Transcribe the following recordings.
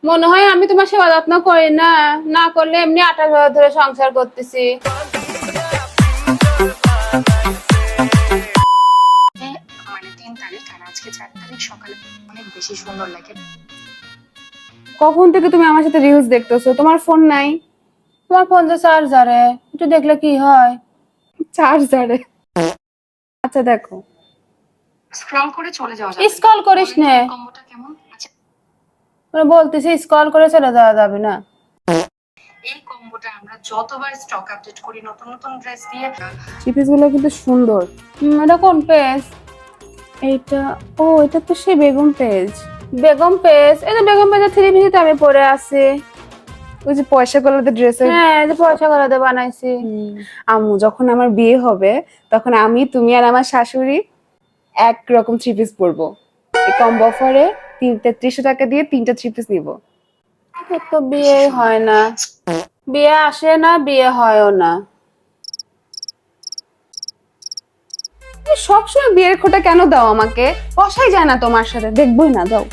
মনে হয় আমি তোমার সেবা যত্ন করি না, না করলে এমনি 28 বছর ধরে সংসার করতেছি। মানে 3 তারিখ আর আজকে 4 তারিখ সকালে অনেক বেশি সুন্দর লাগে। কখন থেকে তুমি আমার সাথে রিলস দেখতেছো? তোমার ফোন নাই? তোমার ফোন তো চার্জারে, একটু দেখলে কি হয়? চার্জারে? আচ্ছা দেখো। স্ক্রল করে চলে যাওয়া যাবে না। স্ক্রল করিস বলেন তো নে। এই কম্বোটা কেমন? আচ্ছা, বলতেছি স্ক্রল করে চলে যাওয়া যাবে না। এই কম্বোটা আমরা যতবার স্টক আপডেট করি নতুন নতুন ড্রেস দিয়ে। থ্রি গুলো কিন্তু সুন্দর। এটা কোন পেজ? এইটা? ও, এটা তো সেই বেগম পেজ। বেগম পেজ, এই যে বেগম পেজের থ্রি পিস তো আমি পরে আছি। ওই যে পয়সা গুলোতে ড্রেসের, হ্যাঁ এই যে পয়সা গুলোতে বানাইছি। আম্মু যখন আমার বিয়ে হবে তখন আমি, তুমি আর আমার শাশুড়ি একরকম থ্রি পিস পরবো। এই কম্বো অফারে 3300 টাকা দিয়ে 3টা থ্রি পিস নিবো। আমার তো বিয়ে হয় না, বিয়ে আসে না, বিয়ে হয়ও না। তুমি সবসময় বিয়ের খোটা কেন দাও আমাকে? বসাই যায় না তোমার সাথে, দেখবোই না, দাও।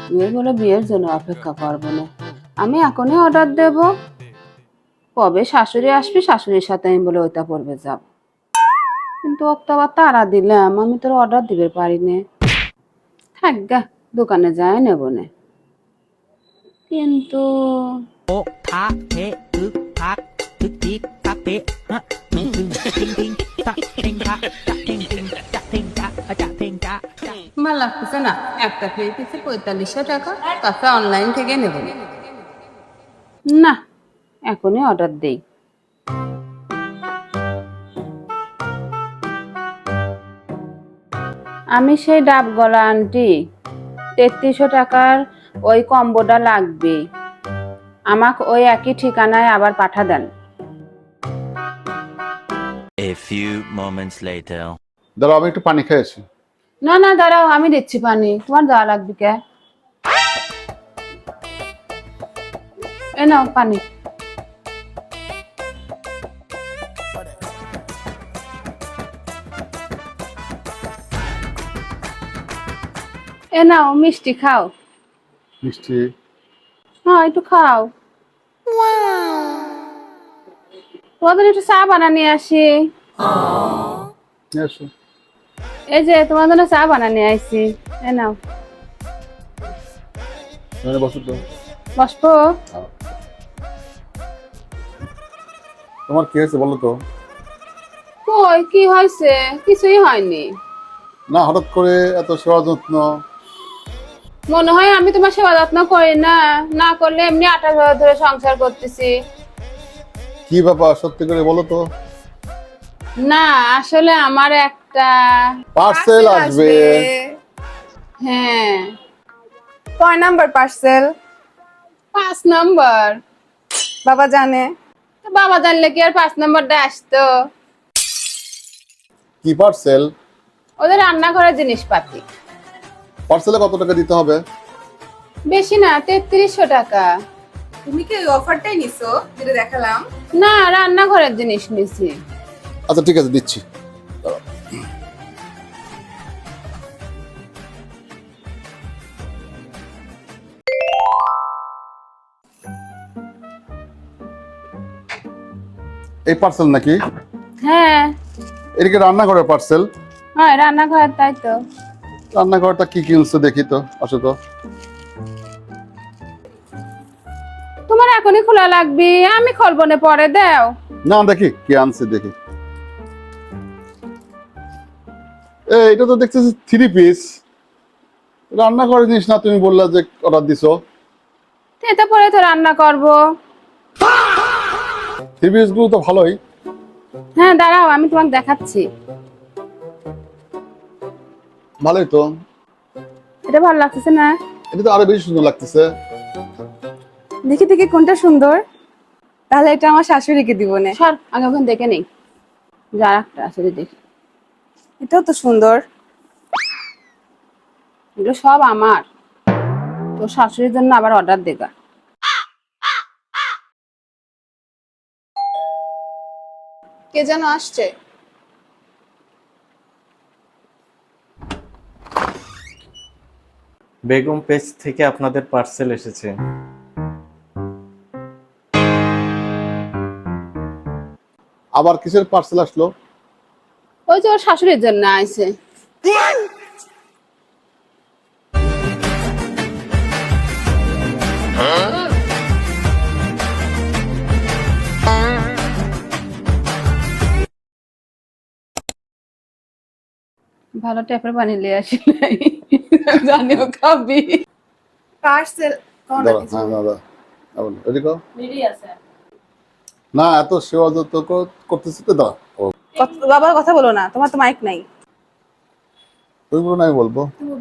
বিয়ে বলে বিয়ের জন্য অপেক্ষা করবো না, আমি এখনই অর্ডার দেব। কবে শাশুড়ি আসবে, শাশুড়ির সাথে আমি বলে ওইটা পড়বে যাব। কিন্তু ওকে আবার তাড়া দিলাম, আমি তোর অর্ডার দিতে পারি না। থাক গা, দোকানে যায় নেব না। কিন্তুทะเทอึกทักทึกทิกทักเตะฮะทิงทิงทิงทะเทงทะจะเทงทิงจะเทงจะจะเทงจะ আমার লাগতেছে না, একটা ফ্রি পিসে 4500 টাকা, তাকে অনলাইন থেকে নেব না, এখনই অর্ডার দেই। আমি সেই ডাব গলা আন্টি, 3300 টাকার ওই কম্বোটা লাগবে। আমাকে ওই একই ঠিকানায় আবার পাঠা দেন। A few moments later. দাঁড়াও, আমি একটু পানি খেয়েছি। না না দাঁড়াও, আমি দিচ্ছি পানি, তোমার দেওয়া লাগবে কে? এ নাও পানি। এ নাও মিষ্টি খাও। মিষ্টি? হ্যাঁ একটু খাও। তোমাদের একটু চা বানা নিয়ে আসি। নিয়ে আসো। এই যে তোমার জন্য চা বানা নিয়ে আসি, এ নাও। এখানে বসো তো। বসবো? তোমার কি হয়েছে বলো তো? কই কি হয়েছে? কিছুই হয়নি। না, হঠাৎ করে এত সেবা যত্ন। মনে হয় আমি তোমার সেবা যত্ন করি না, না করলে এমনি 28 বছর ধরে সংসার করতেছি। কি ব্যাপার, সত্যি করে বলো তো। না আসলে আমার একটা পার্সেল আসবে। হ্যাঁ। কয় নাম্বার পার্সেল? 5 নম্বর। বাবা জানে? তো বাবা জানলে কি আর 5 নম্বরটা আসতো? কি পার্সেল? ওদের রান্নাঘরের জিনিসপাতি। পার্সেলে কত টাকা দিতে হবে? বেশি না, 3300 টাকা। তুমি কি ওই অফারটাই নিছো যেটা দেখালাম? না, রান্নাঘরের জিনিস নিছি। আচ্ছা ঠিক আছে, দিচ্ছি। দাঁড়াও। এই পার্সেল নাকি? হ্যাঁ এদিকে রান্নাঘরের পার্সেল। হ্যাঁ রান্নাঘরের, তাই তো। রান্নাঘরটা কি কিনছো দেখি তো, আসো তো। তোমার এখনই খোলা লাগবে? আমি খুলবো না, পরে দাও। না, দেখি কি আনছে দেখি। এটা তো দেখতেছি থ্রি পিস। রান্নাঘরের জিনিস না, তুমি বললা যে অর্ডার দিছো। এটা পরে তো রান্না করবো। থ্রি পিস গুলো তো ভালোই। হ্যাঁ দাঁড়াও, আমি তোমাকে দেখাচ্ছি। ভালোই তো। এটা ভালো লাগতেছে না? এটা তো আরো বেশি সুন্দর লাগতেছে। দেখি দেখি কোনটা সুন্দর, তাহলে এটা আমার শাশুড়িকে দিব না। সর, আগে ওখানে দেখে নেই, যা একটা আছে দেখি। এটাও তো সুন্দর। এগুলো সব আমার, তোর শাশুড়ির জন্য আবার অর্ডার দেগা। কে যেন আসছে। বেগম পেজ থেকে আপনাদের পার্সেল এসেছে। আবার কিসের পার্সেল আসলো? ওই যে ওর শাশুড়ির জন্য আইছে। ভালো ট্যাপের পানি নিয়ে আসি নাই, জানিও খাবি। পার্সেল দাঁড়া, হ্যাঁ দাদা রেডি কর। রেডি আছে। না এত সেবা যত্ন করতেছি তো, দাঁড়া বাবার কথা বলো না, তোমার তো মাইক নাই। তুমি বলো না আমি বলবো। তুমি